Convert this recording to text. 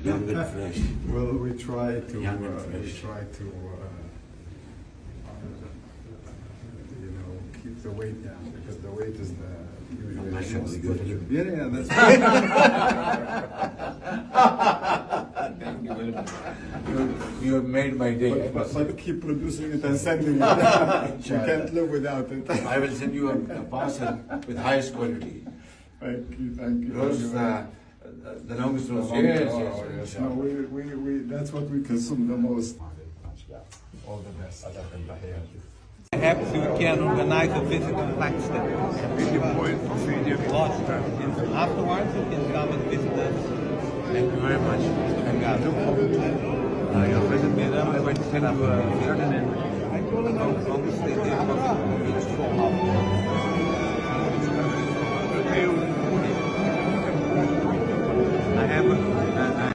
young and fresh. Well, we try to. Young and fresh. We try to. Keep the weight down because the weight is the usually Mashallah, most good. difficult. Yeah, that's. Thank you very much. You have made my day. But keep producing it and sending it. We can't live without it. I will send you a parcel with highest quality. Thank you, thank you. Rose, the longest rose. Yes. Yes. No, we that's what we consume the most. All the best. Perhaps you can organize a visit to Pakistan. Afterwards, you can come and visit us. Thank you very much. Your visit me there, I'm going to set up a garden and obviously they reach for I have a